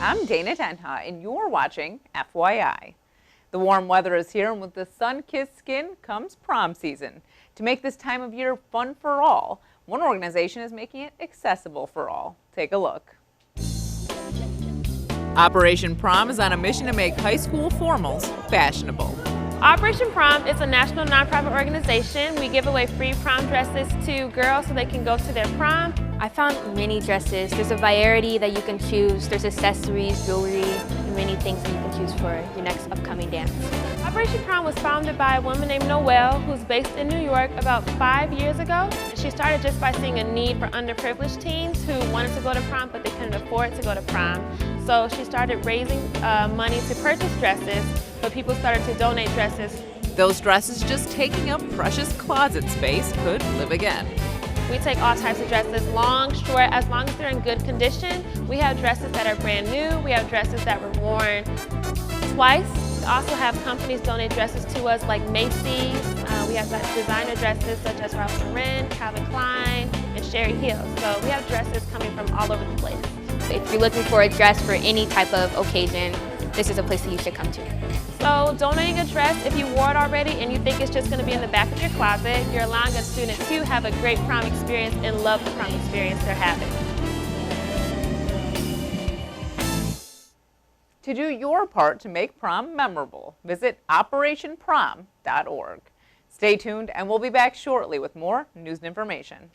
I'm Dana Tenha, and you're watching FYI. The warm weather is here, and with the sun-kissed skin comes prom season. To make this time of year fun for all, one organization is making it accessible for all. Take a look. Operation Prom is on a mission to make high school formals fashionable. Operation Prom is a national nonprofit organization. We give away free prom dresses to girls so they can go to their prom. I found many dresses. There's a variety that you can choose. There's accessories, jewelry, and many things that you can choose for your next upcoming dance. Operation Prom was founded by a woman named Noelle, who's based in New York, about 5 years ago. She started just by seeing a need for underprivileged teens who wanted to go to prom, but they couldn't afford to go to prom. So she started raising money to purchase dresses, but people started to donate dresses. Those dresses just taking up precious closet space could live again. We take all types of dresses, long, short, as long as they're in good condition. We have dresses that are brand new. We have dresses that were worn twice. We also have companies donate dresses to us like Macy's. We have designer dresses such as Ralph Lauren, Calvin Klein, and Sherry Hill. So we have dresses coming from all over the place. If you're looking for a dress for any type of occasion, this is a place that you should come to. So donating a dress, if you wore it already and you think it's just going to be in the back of your closet, you're allowing a student to have a great prom experience and love the prom experience they're having. To do your part to make prom memorable, visit operationprom.org. Stay tuned, and we'll be back shortly with more news and information.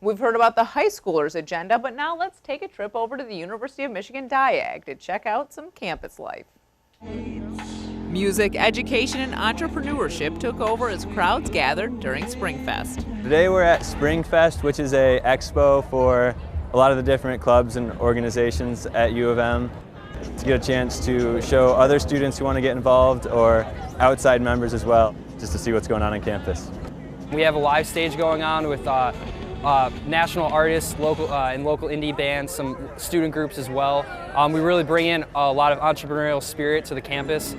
We've heard about the high schoolers' agenda, but now let's take a trip over to the University of Michigan Diag to check out some campus life. Music, education, and entrepreneurship took over as crowds gathered during Springfest. Today we're at Springfest, which is an expo for a lot of the different clubs and organizations at U of M to get a chance to show other students who want to get involved or outside members as well, just to see what's going on campus. We have a live stage going on with national artists, local indie bands, some student groups as well. We really bring in a lot of entrepreneurial spirit to the campus.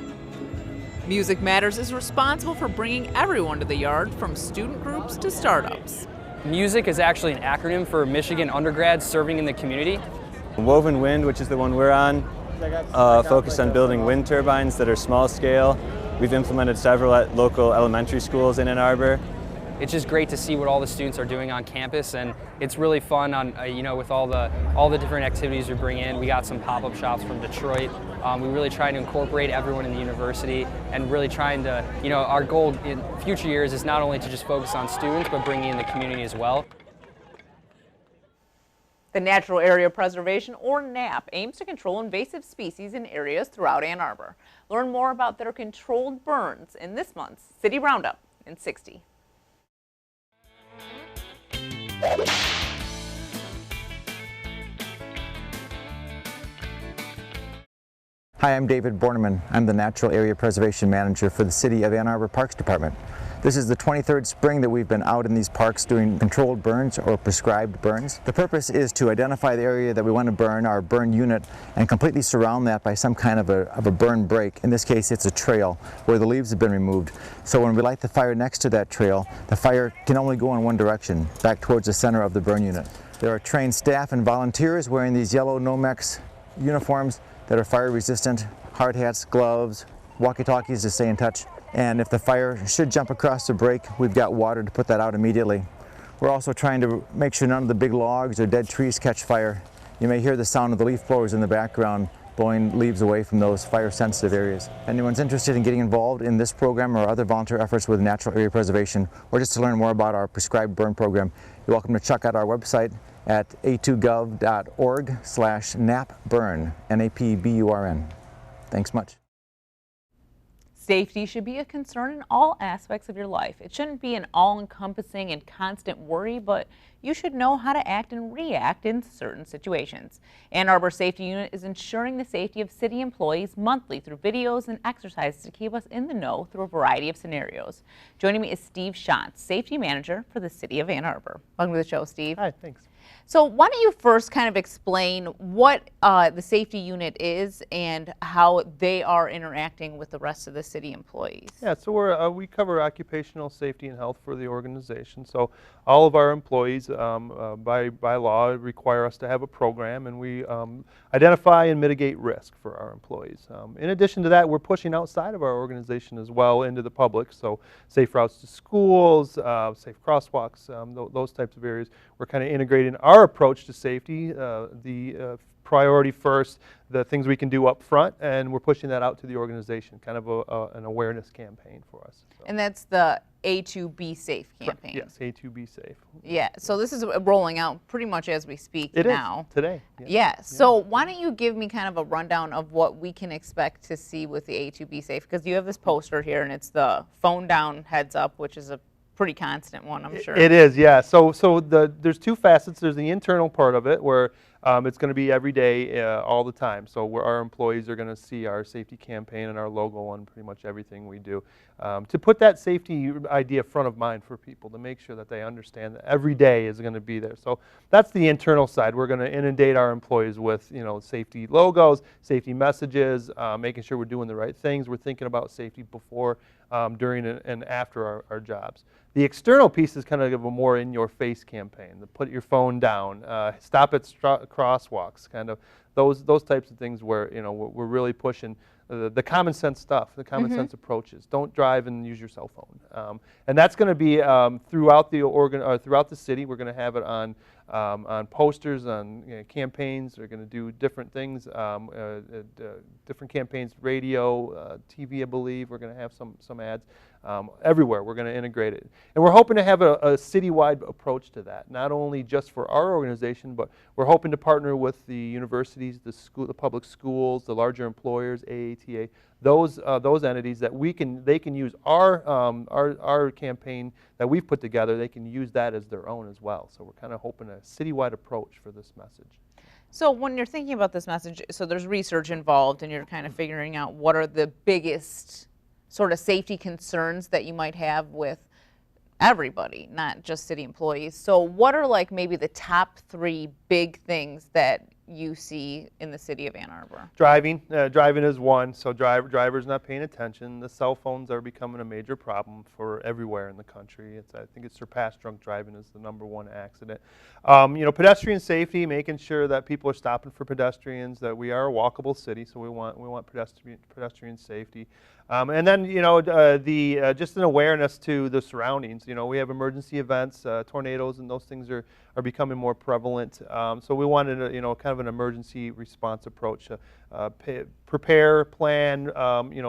Music Matters is responsible for bringing everyone to the yard, from student groups to startups. Music is actually an acronym for Michigan undergrads serving in the community. Woven Wind, which is the one we're on, focused on building wind turbines that are small scale. We've implemented several at local elementary schools in Ann Arbor. It's just great to see what all the students are doing on campus, and it's really fun on with all the different activities we bring in. We got some pop-up shops from Detroit. We really try to incorporate everyone in the university, and really trying to, our goal in future years is not only to just focus on students, but bringing in the community as well. The Natural Area Preservation, or NAP, aims to control invasive species in areas throughout Ann Arbor. Learn more about their controlled burns in this month's City Roundup in 60. Hi, I'm David Borneman. I'm the Natural Area Preservation Manager for the City of Ann Arbor Parks Department. This is the 23rd spring that we've been out in these parks doing controlled burns or prescribed burns. The purpose is to identify the area that we want to burn, our burn unit, and completely surround that by some kind of a burn break. In this case, it's a trail where the leaves have been removed. So when we light the fire next to that trail, the fire can only go in one direction, back towards the center of the burn unit. There are trained staff and volunteers wearing these yellow Nomex uniforms that are fire resistant, hard hats, gloves, walkie-talkies to stay in touch. And if the fire should jump across the break, we've got water to put that out immediately. We're also trying to make sure none of the big logs or dead trees catch fire. You may hear the sound of the leaf blowers in the background blowing leaves away from those fire-sensitive areas. Anyone's interested in getting involved in this program or other volunteer efforts with natural area preservation, or just to learn more about our prescribed burn program, you're welcome to check out our website at a2gov.org/napburn, NAPBURN. Thanks much. Safety should be a concern in all aspects of your life. It shouldn't be an all-encompassing and constant worry, but you should know how to act and react in certain situations. Ann Arbor Safety Unit is ensuring the safety of city employees monthly through videos and exercises to keep us in the know through a variety of scenarios. Joining me is Steve Schantz, Safety Manager for the City of Ann Arbor. Welcome to the show, Steve. Hi, thanks. So why don't you first kind of explain what the safety unit is and how they are interacting with the rest of the city employees? Yeah, so we cover occupational safety and health for the organization. So all of our employees, by law, require us to have a program, and we identify and mitigate risk for our employees. In addition to that, we're pushing outside of our organization as well into the public. So safe routes to schools, safe crosswalks, those types of areas. We're kind of integrating our approach to safety, the priority first, the things we can do up front, and we're pushing that out to the organization, kind of an awareness campaign for us. So. And that's the A2B Safe campaign. Yes, A2B Safe. Yeah, so this is rolling out pretty much as we speak now. It is, today. Yeah, so why don't you give me kind of a rundown of what we can expect to see with the A2B Safe, because you have this poster here, and it's the phone down, heads up, which is a pretty constant one, I'm sure. It is, yeah. So there's two facets. There's the internal part of it where it's going to be every day, all the time. So our employees are going to see our safety campaign and our logo on pretty much everything we do. To put that safety idea front of mind for people, to make sure that they understand that every day is going to be there. So that's the internal side. We're going to inundate our employees with, safety logos, safety messages, making sure we're doing the right things. We're thinking about safety before, during, and after our jobs. The external piece is kind of a more in-your-face campaign. The put your phone down, stop at crosswalks, kind of those types of things where we're really pushing the common sense stuff, the common sense approaches. Don't drive and use your cell phone, and that's going to be throughout the city. We're going to have it on posters, on campaigns. We're going to do different things, different campaigns, radio, TV, I believe. We're going to have some ads. Everywhere we're going to integrate it, and we're hoping to have a citywide approach to that, not only just for our organization, but we're hoping to partner with the universities, the public schools, the larger employers, AATA, those entities that they can use our campaign that we've put together. They can use that as their own as well. So we're kind of hoping a citywide approach for this message. So when you're thinking about this message, so there's research involved, and you're kind of figuring out what are the biggest sort of safety concerns that you might have with everybody, not just city employees. So what are like maybe the top 3 big things that you see in the city of Ann Arbor? Driving is one. So drivers not paying attention. The cell phones are becoming a major problem for everywhere in the country. I think it's surpassed drunk driving as the #1 accident. Pedestrian safety, making sure that people are stopping for pedestrians. That we are a walkable city, so we want pedestrian safety. And then just an awareness to the surroundings. We have emergency events, tornadoes, and those things are becoming more prevalent. So we wanted kind of an emergency response approach. Prepare, plan,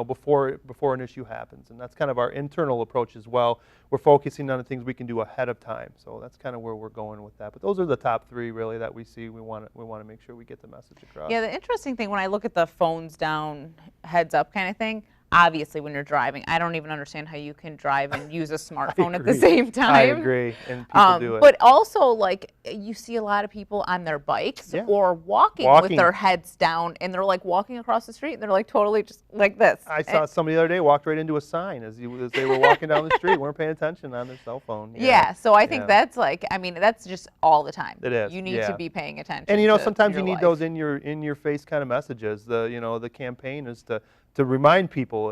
before an issue happens, and that's kind of our internal approach as well. We're focusing on the things we can do ahead of time, so that's kind of where we're going with that. But those are the top 3 really that we see. We want to make sure we get the message across. Yeah, the interesting thing when I look at the phones down, heads up kind of thing. Obviously, when you're driving, I don't even understand how you can drive and use a smartphone at the same time. I agree, and people do it. But also, like, you see a lot of people on their bikes or walking with their heads down, and they're like walking across the street, and they're like totally just like this. I saw somebody the other day walked right into a sign as they were walking down the street, weren't paying attention on their cell phone. Yeah, so I think that's like, that's just all the time. It is. You need to be paying attention. And sometimes you need those in your face kind of messages. The campaign is to remind people,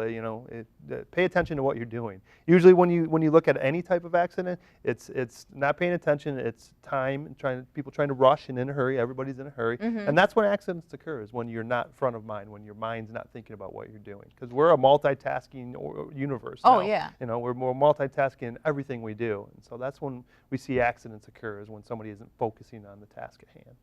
pay attention to what you're doing. Usually when you look at any type of accident, it's not paying attention, it's time, people trying to rush and in a hurry, everybody's in a hurry. And that's when accidents occur, is when you're not front of mind, when your mind's not thinking about what you're doing. Because we're a multitasking universe now. Oh, yeah. We're more multitasking in everything we do. And so that's when we see accidents occur, is when somebody isn't focusing on the task at hand.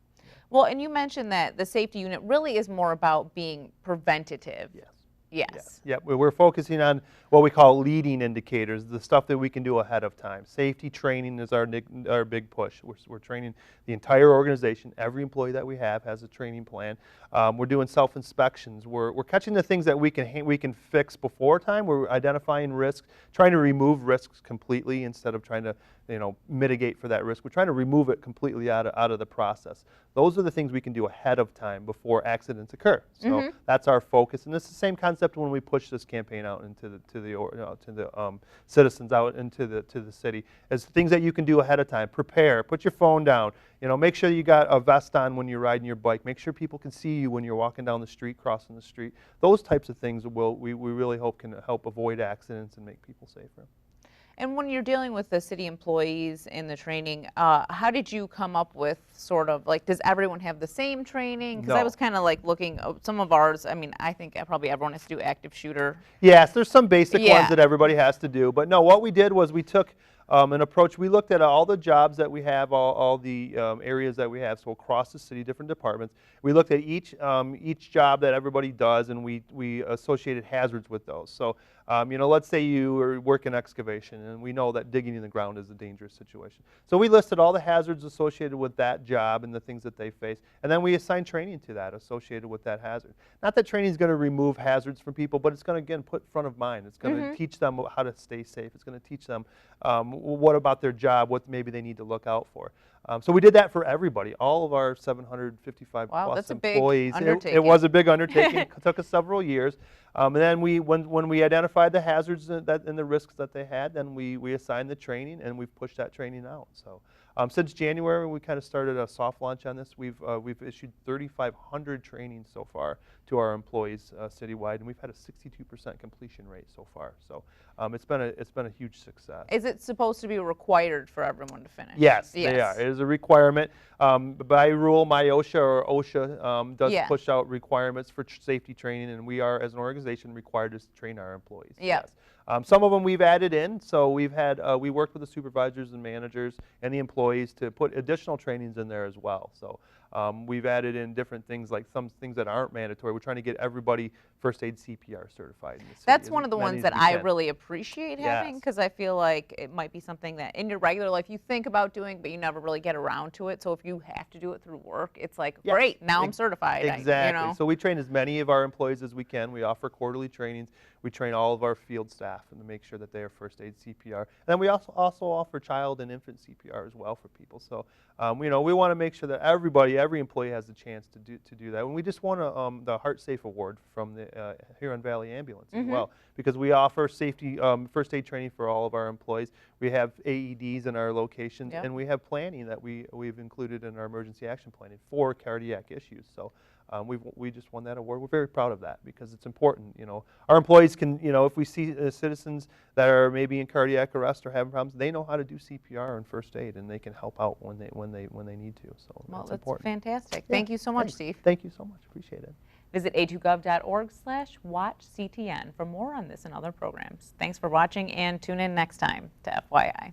Well, and you mentioned that the safety unit really is more about being preventative. Yes. Yes. Yep. We're focusing on what we call leading indicators, the stuff that we can do ahead of time. Safety training is our big push. We're training the entire organization. Every employee that we have has a training plan. We're doing self-inspections. We're catching the things that we can fix before time. We're identifying risks, trying to remove risks completely instead of trying to mitigate for that risk. We're trying to remove it completely out of the process. Those are the things we can do ahead of time before accidents occur. So that's our focus, and it's the same concept when we push this campaign out into the citizens out into the city. As things that you can do ahead of time. Prepare. Put your phone down. Make sure you got a vest on when you're riding your bike. Make sure people can see you when you're walking down the street, crossing the street. Those types of things we really hope can help avoid accidents and make people safer. And when you're dealing with the city employees in the training, how did you come up with sort of like, does everyone have the same training? Because I was kind of like looking, some of ours, I mean, I think probably everyone has to do active shooter. Yes, there's some basic ones that everybody has to do. But no, what we did was we took an approach. We looked at all the jobs that we have, all the areas that we have, so across the city, different departments. We looked at each job that everybody does, and we associated hazards with those. So, let's say you work in excavation, and we know that digging in the ground is a dangerous situation. So we listed all the hazards associated with that job and the things that they face, and then we assigned training to that associated with that hazard. Not that training is going to remove hazards from people, but it's going to, again, put front of mind. It's going to teach them how to stay safe. It's going to teach them what about their job, what maybe they need to look out for. So we did that for everybody, all of our 755 plus employees. It was a big undertaking. It took us several years. And then when we identified the hazards and the risks that they had, then we assigned the training, and we've pushed that training out. So since January, we kind of started a soft launch on this. We've issued 3,500 trainings so far to our employees citywide, and we've had a 62% completion rate so far. So it's been a huge success. Is it supposed to be required for everyone to finish? Yes, they are. It is a requirement. By rule, OSHA does push out requirements for safety training, and we are, as an organization, required to train our employees. Yes. Some of them we've added in, so we worked with the supervisors and managers and the employees to put additional trainings in there as well. So we've added in different things, like some things that aren't mandatory. We're trying to get everybody first aid CPR certified in the city. That's one of the ones that I really appreciate having, because I feel like it might be something that in your regular life you think about doing, but you never really get around to it. So if you have to do it through work, it's like, great, now I'm certified. Exactly. So we train as many of our employees as we can. We offer quarterly trainings. We train all of our field staff and to make sure that they are first aid CPR. And then we also offer child and infant CPR as well for people. So we want to make sure that every employee has the chance to do that. And we just won the Heart Safe Award from the Huron Valley Ambulance as well, because we offer safety first aid training for all of our employees. We have AEDs in our locations, and we have planning that we've included in our emergency action planning for cardiac issues. So we just won that award. We're very proud of that because it's important. Our employees can, if we see citizens that are maybe in cardiac arrest or having problems, they know how to do CPR and first aid, and they can help out when they need to. So well, that's important. Fantastic. Thank you so much, Steve. Thank you so much. Appreciate it. Visit a2gov.org/watchctn for more on this and other programs. Thanks for watching, and tune in next time to FYI.